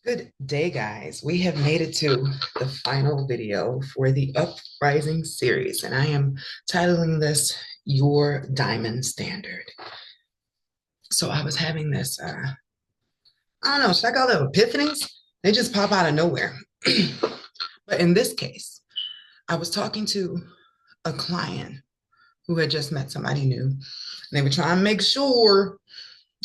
Good day, guys. We have made it to the final video for the Uprising series, and I am titling this Your Diamond Standard. So I was having this, I don't know, should I call them epiphanies? They just pop out of nowhere. But in this case, I was talking to a client who had just met somebody new, and they were trying to make sure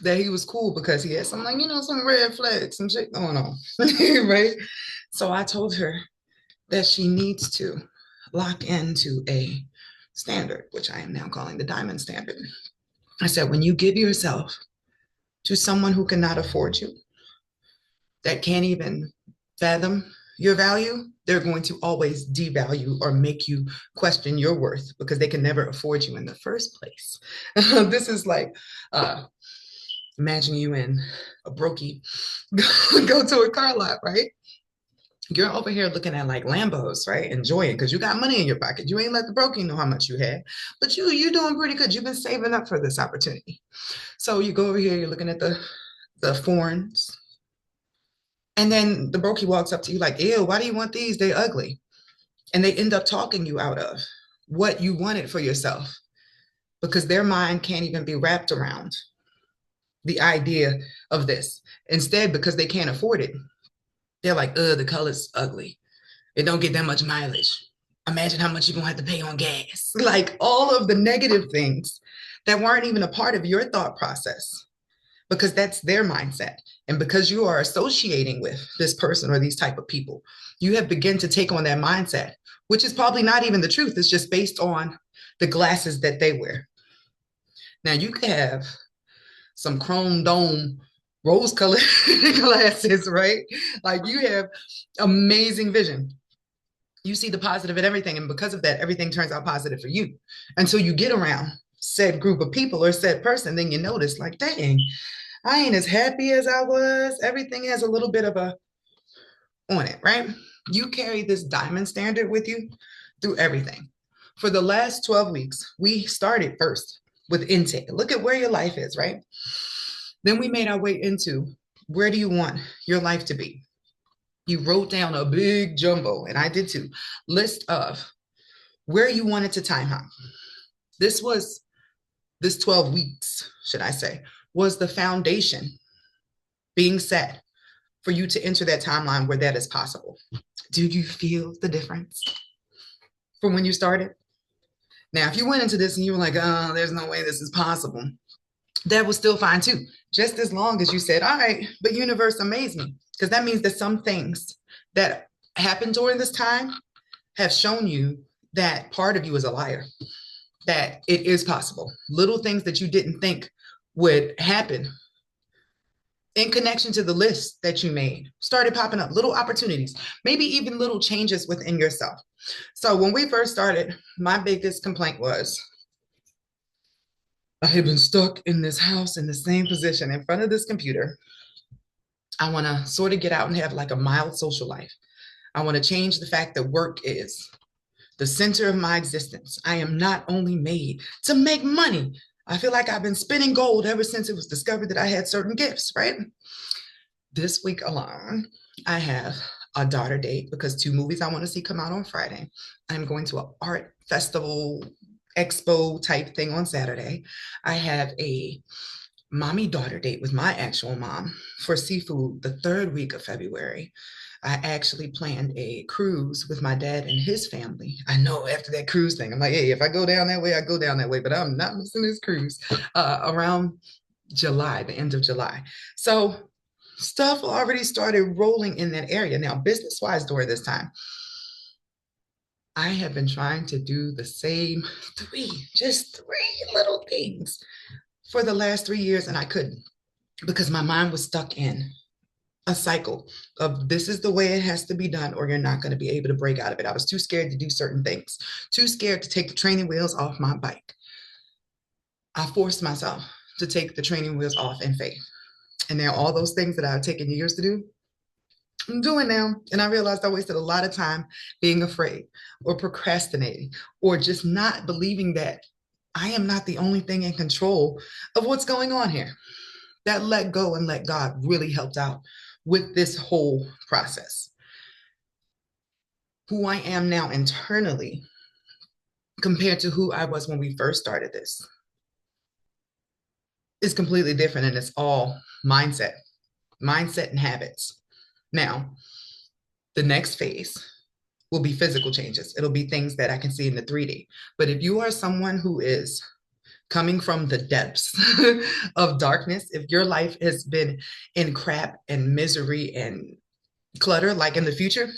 that he was cool because he had some, like, some red flags, some shit going on, right? So I told her that she needs to lock into a standard, which I am now calling the diamond standard. I said, when you give yourself to someone who cannot afford you, that can't even fathom your value, they're going to always devalue or make you question your worth because they can never afford you in the first place. This is like, imagine you and a brokey go to a car lot, right? You're over here looking at like Lambos, right? Enjoying because you got money in your pocket. You ain't let the broker know how much you had, but you're doing pretty good. You've been saving up for this opportunity. So you go over here, you're looking at the foreigns, and then the brokey walks up to you like, "Ew, why do you want these? They ugly." And they end up talking you out of what you wanted for yourself because their mind can't even be wrapped around the idea of this. Instead, because they can't afford it, they're like, the color's ugly. It don't get that much mileage. Imagine how much you're gonna have to pay on gas." Like all of the negative things that weren't even a part of your thought process, because that's their mindset. And because you are associating with this person or these type of people, you have begun to take on that mindset, which is probably not even the truth. It's just based on the glasses that they wear. Now you could have some chrome dome rose colored glasses, right? Like you have amazing vision. You see the positive in everything. And because of that, everything turns out positive for you. Until you get around said group of people or said person, then you notice like, dang, I ain't as happy as I was. Everything has a little bit of a on it, right? You carry this diamond standard with you through everything. For the last 12 weeks, we started first with intake. Look at where your life is, right? Then we made our way into where do you want your life to be? You wrote down a big jumbo, and I did too, list of where you wanted to time hop. This 12 weeks, should I say, was the foundation being set for you to enter that timeline where that is possible. Do you feel the difference from when you started? Now, if you went into this and you were like, oh, there's no way this is possible, that was still fine too. Just as long as you said, all right, but universe, amaze me. Because that means that some things that happened during this time have shown you that part of you is a liar, that it is possible. Little things that you didn't think would happen in connection to the list that you made started popping up, little opportunities, maybe even little changes within yourself. So when we first started, my biggest complaint was, I have been stuck in this house in the same position in front of this computer. I want to sort of get out and have like a mild social life. I want to change the fact that work is the center of my existence. I am not only made to make money. I feel like I've been spinning gold ever since it was discovered that I had certain gifts, right? This week alone, I have a daughter date because 2 movies I want to see come out on Friday. I'm going to an art festival expo type thing on Saturday. I have a mommy daughter date with my actual mom for seafood the 3rd week of February. I actually planned a cruise with my dad and his family. I know after that cruise thing, I'm like, hey, if I go down that way, I go down that way, but I'm not missing this cruise around July, the end of July. So stuff already started rolling in that area. Now, business-wise during this time, I have been trying to do the same just three little things for the last 3 years, and I couldn't because my mind was stuck in a cycle of this is the way it has to be done or you're not going to be able to break out of it. I was too scared to do certain things, too scared to take the training wheels off my bike. I forced myself to take the training wheels off in faith. And now all those things that I've taken years to do, I'm doing now. And I realized I wasted a lot of time being afraid or procrastinating or just not believing that I am not the only thing in control of what's going on here. That let go and let God really helped out with this whole process. Who I am now internally compared to who I was when we first started this is completely different, and it's all mindset and habits. Now, the next phase will be physical changes. It'll be things that I can see in the 3D. But if you are someone who is coming from the depths of darkness, if your life has been in crap and misery and clutter, like in the future,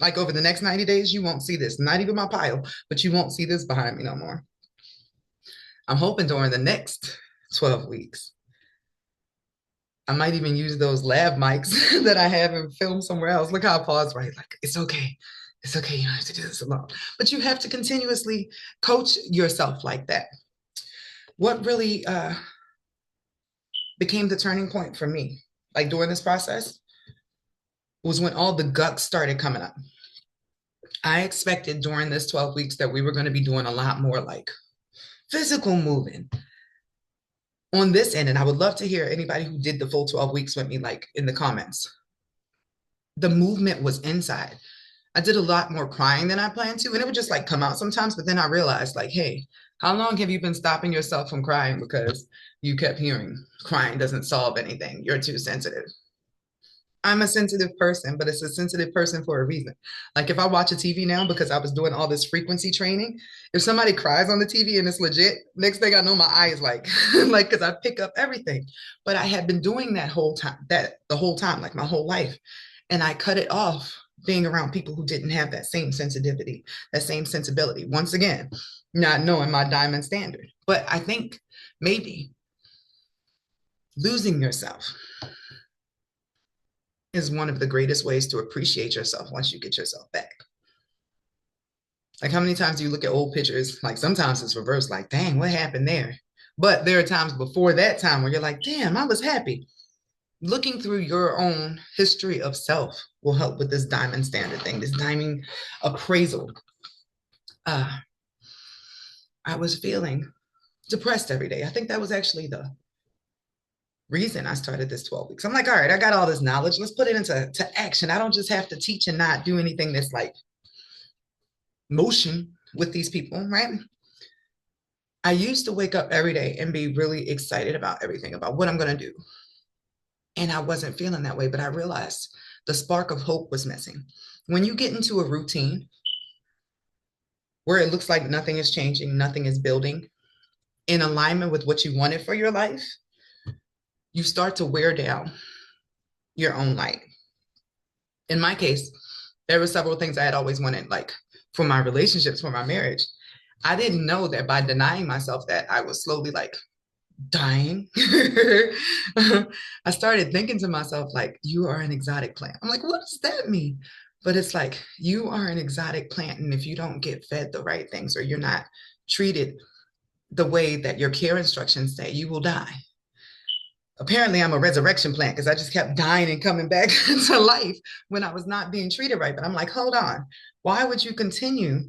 like over the next 90 days, you won't see this. Not even my pile, but you won't see this behind me no more. I'm hoping during the next 12 weeks, I might even use those lab mics that I have and film somewhere else. Look how I pause, right? Like, it's okay. It's okay. You don't have to do this alone. But you have to continuously coach yourself like that. What really became the turning point for me, like during this process, was when all the guts started coming up. I expected during this 12 weeks that we were going to be doing a lot more like physical moving on this end. And I would love to hear anybody who did the full 12 weeks with me, like in the comments. The movement was inside. I did a lot more crying than I planned to, and it would just like come out sometimes. But then I realized, like, hey, how long have you been stopping yourself from crying because you kept hearing crying doesn't solve anything? You're too sensitive. I'm a sensitive person, but it's a sensitive person for a reason. Like if I watch a TV now because I was doing all this frequency training, if somebody cries on the TV and it's legit, next thing I know, my eye is like, like because I pick up everything. But I had been doing that the whole time, like my whole life, and I cut it off being around people who didn't have that same sensitivity, that same sensibility. Once again, not knowing my diamond standard. But I think maybe losing yourself is one of the greatest ways to appreciate yourself once you get yourself back. Like how many times do you look at old pictures? Like sometimes it's reversed, like, dang, what happened there? But there are times before that time where you're like, damn, I was happy. Looking through your own history of self will help with this diamond standard thing, this diamond appraisal. I was feeling depressed every day. I think that was actually the reason I started this 12 weeks. I'm like, all right, I got all this knowledge. Let's put it into action. I don't just have to teach and not do anything that's like motion with these people, right? I used to wake up every day and be really excited about everything, about what I'm going to do. And I wasn't feeling that way, but I realized the spark of hope was missing. When you get into a routine where it looks like nothing is changing, nothing is building in alignment with what you wanted for your life, you start to wear down your own light. In my case, there were several things I had always wanted, like for my relationships, for my marriage. I didn't know that by denying myself that I was slowly like dying. I started thinking to myself, like, you are an exotic plant. I'm like, what does that mean? But it's like, you are an exotic plant. And if you don't get fed the right things or you're not treated the way that your care instructions say, you will die. Apparently, I'm a resurrection plant because I just kept dying and coming back to life when I was not being treated right. But I'm like, hold on. Why would you continue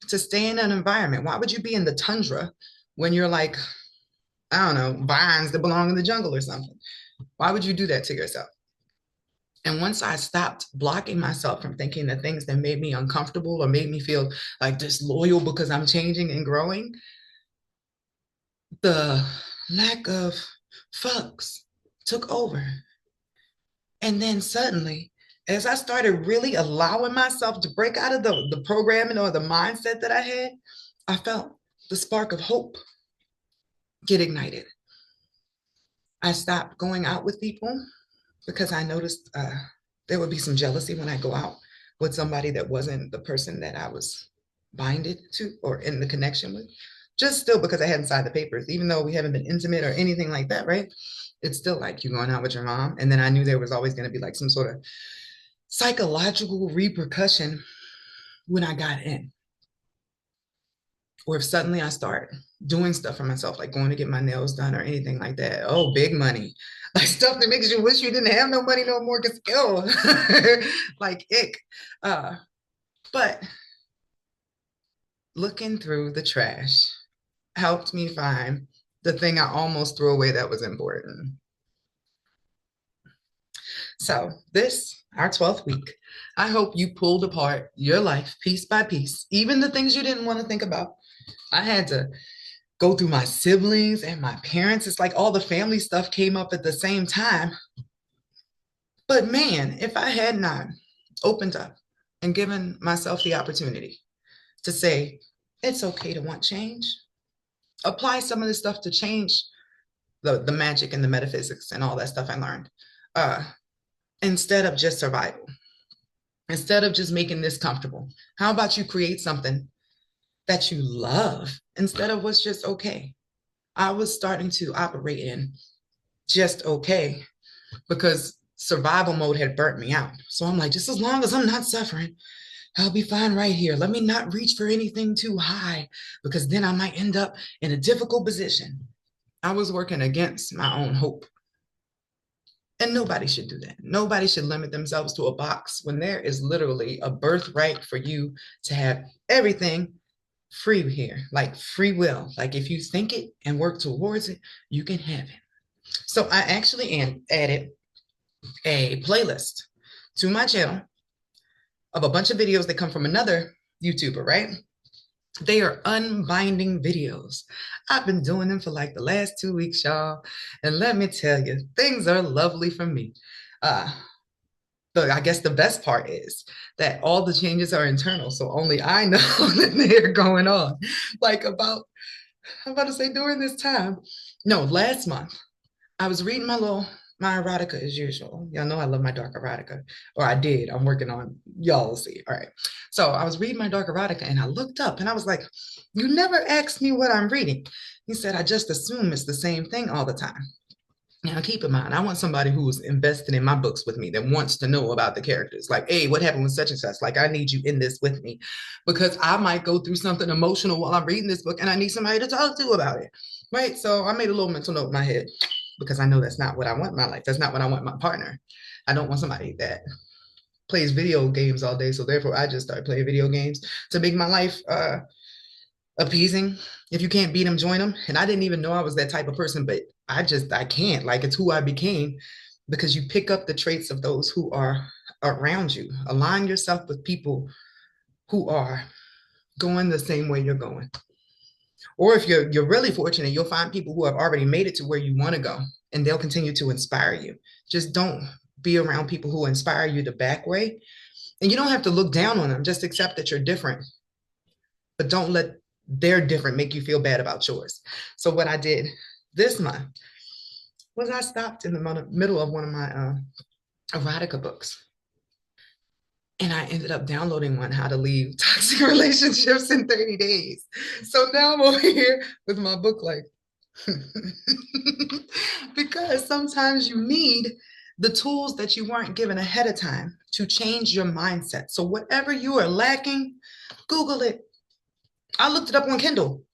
to stay in an environment? Why would you be in the tundra when you're like, I don't know, vines that belong in the jungle or something? Why would you do that to yourself? And once I stopped blocking myself from thinking the things that made me uncomfortable or made me feel like disloyal because I'm changing and growing, the lack of fucks took over. And then suddenly, as I started really allowing myself to break out of the programming or the mindset that I had, I felt the spark of hope get ignited. I stopped going out with people because I noticed there would be some jealousy when I go out with somebody that wasn't the person that I was binded to or in the connection with. Just still because I hadn't signed the papers, even though we haven't been intimate or anything like that, right? It's still like you going out with your mom. And then I knew there was always going to be like some sort of psychological repercussion when I got in. Or if suddenly I start doing stuff for myself, like going to get my nails done or anything like that. Oh, big money. Like stuff that makes you wish you didn't have no money no more, because like ick. But looking through the trash helped me find the thing I almost threw away that was important. So this, our 12th week, I hope you pulled apart your life piece by piece, even the things you didn't want to think about. I had to go through my siblings and my parents. It's like all the family stuff came up at the same time. But man, if I had not opened up and given myself the opportunity to say, it's okay to want change, apply some of this stuff to change the magic and the metaphysics and all that stuff I learned, uh, instead of just survival, instead of just making this comfortable. How about you create something that you love instead of what's just okay? I was starting to operate in just okay because survival mode had burnt me out. So I'm like, just as long as I'm not suffering, I'll be fine right here. Let me not reach for anything too high because then I might end up in a difficult position. I was working against my own hope. And nobody should do that. Nobody should limit themselves to a box when there is literally a birthright for you to have everything free here, like free will. Like if you think it and work towards it, you can have it. So I actually added a playlist to my channel of a bunch of videos that come from another YouTuber, right? They are unbinding videos. I've been doing them for like the last 2 weeks, y'all. And let me tell you, things are lovely for me. Uh, but I guess the best part is that all the changes are internal. So only I know that they're going on. Like I'm about to say during this time. No, last month, I was reading my erotica as usual. Y'all know I love my dark erotica, or I did. I'm working on, y'all will see. All right. So I was reading my dark erotica and I looked up and I was like, you never asked me what I'm reading. He said, I just assume it's the same thing all the time. Now, keep in mind, I want somebody who's invested in my books with me that wants to know about the characters. Like, hey, what happened with such and such? Like, I need you in this with me because I might go through something emotional while I'm reading this book and I need somebody to talk to about it. Right. So I made a little mental note in my head because I know that's not what I want in my life. That's not what I want in my partner. I don't want somebody that plays video games all day. So therefore, I just started playing video games to make my life appeasing. If you can't beat them, join them. And I didn't even know I was that type of person, but I can't. Like it's who I became because you pick up the traits of those who are around you. Align yourself with people who are going the same way you're going. Or if you're really fortunate, you'll find people who have already made it to where you want to go and they'll continue to inspire you. Just don't be around people who inspire you the back way. And you don't have to look down on them. Just accept that you're different, but don't let their different make you feel bad about yours. So what I did this month was I stopped in the middle of one of my erotica books. And I ended up downloading one, How to Leave Toxic Relationships in 30 Days. So now I'm over here with my book like, because sometimes you need the tools that you weren't given ahead of time to change your mindset. So whatever you are lacking, Google it. I looked it up on Kindle.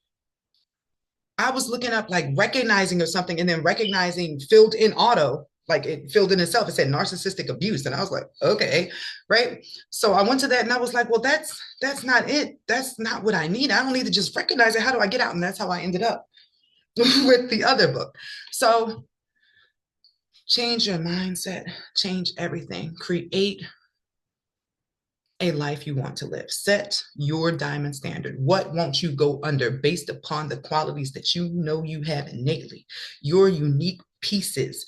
I was looking up like recognizing or something and then recognizing filled in auto, like it filled in itself. It said narcissistic abuse. And I was like, okay, right. So I went to that and I was like, well, that's not it. That's not what I need. I don't need to just recognize it. How do I get out? And that's how I ended up with the other book. So change your mindset, change everything, create a life you want to live. Set your diamond standard. What won't you go under based upon the qualities that you know you have innately, your unique pieces.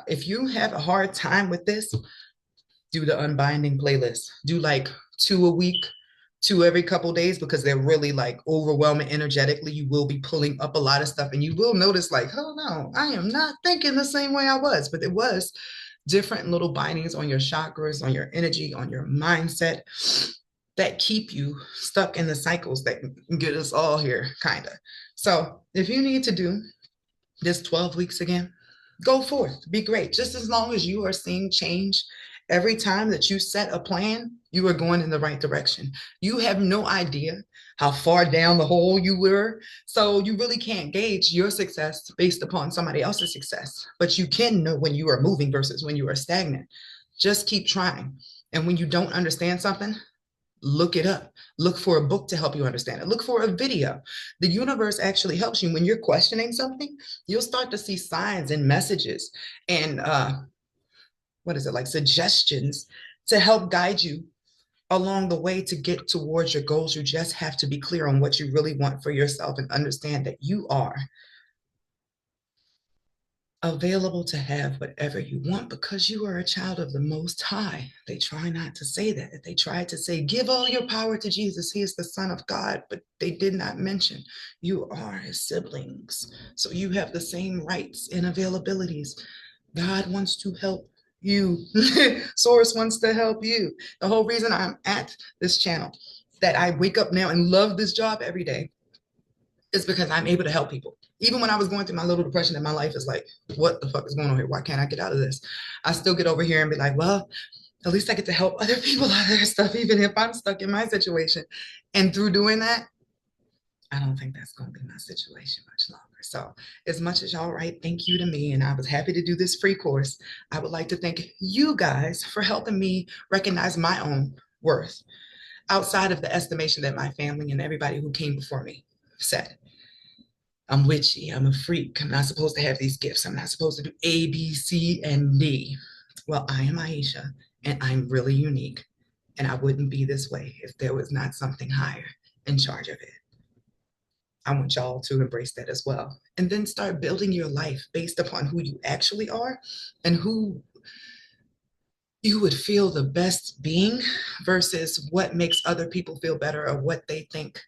If you have a hard time with this, do the unbinding playlist. Do like 2 a week, 2 every couple days, because they're really like overwhelming energetically. You will be pulling up a lot of stuff and you will notice like, oh no, I am not thinking the same way I was, but it was different little bindings on your chakras, on your energy, on your mindset that keep you stuck in the cycles that get us all here, kind of. So if you need to do this 12 weeks again, go forth, be great. Just as long as you are seeing change every time that you set a plan, you are going in the right direction. You have no idea how far down the hole you were. So you really can't gauge your success based upon somebody else's success, but you can know when you are moving versus when you are stagnant. Just keep trying. And when you don't understand something, look it up. Look for a book to help you understand it. Look for a video. The universe actually helps you when you're questioning something. You'll start to see signs and messages and what is it, like suggestions to help guide you along the way to get towards your goals. You just have to be clear on what you really want for yourself and understand that you are available to have whatever you want because you are a child of the Most High. They try not to say that. They try to say, give all your power to Jesus. He is the Son of God. But they did not mention you are his siblings. So you have the same rights and availabilities. God wants to help you. Source wants to help you. The whole reason I'm at this channel, that I wake up now and love this job every day, is because I'm able to help people. Even when I was going through my little depression in my life, is like, what the fuck is going on here? Why can't I get out of this? I still get over here and be like, well, at least I get to help other people out of their stuff, even if I'm stuck in my situation. And through doing that, I don't think that's going to be my situation much longer. So, as much as y'all write thank you to me, and I was happy to do this free course, I would like to thank you guys for helping me recognize my own worth outside of the estimation that my family and everybody who came before me said. I'm witchy. I'm a freak. I'm not supposed to have these gifts. I'm not supposed to do A, B, C, and D. Well, I am Aisha, and I'm really unique. And I wouldn't be this way if there was not something higher in charge of it. I want y'all to embrace that as well. And then start building your life based upon who you actually are and who you would feel the best being versus what makes other people feel better or what they think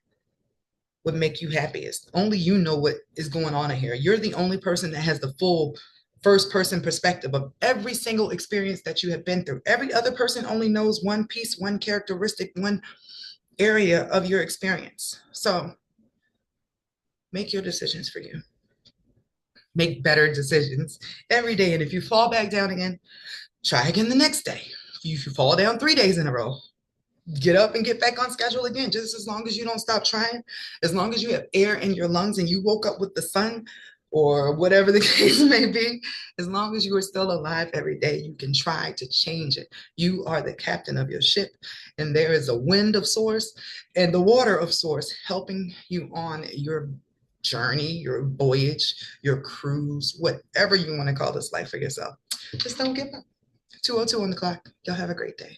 would make you happiest. Only you know what is going on in here. You're the only person that has the full first person perspective of every single experience that you have been through. Every other person only knows one piece, one characteristic, one area of your experience. So make your decisions for you. Make better decisions every day. And if you fall back down again, try again the next day. If you fall down 3 days in a row, get up and get back on schedule again. Just as long as you don't stop trying, as long as you have air in your lungs and you woke up with the sun or whatever the case may be, as long as you are still alive every day, you can try to change it. You are the captain of your ship, and there is a wind of source and the water of source helping you on your journey, your voyage, your cruise, whatever you want to call this life for yourself. Just don't give up. 2:02 on the clock. Y'all have a great day.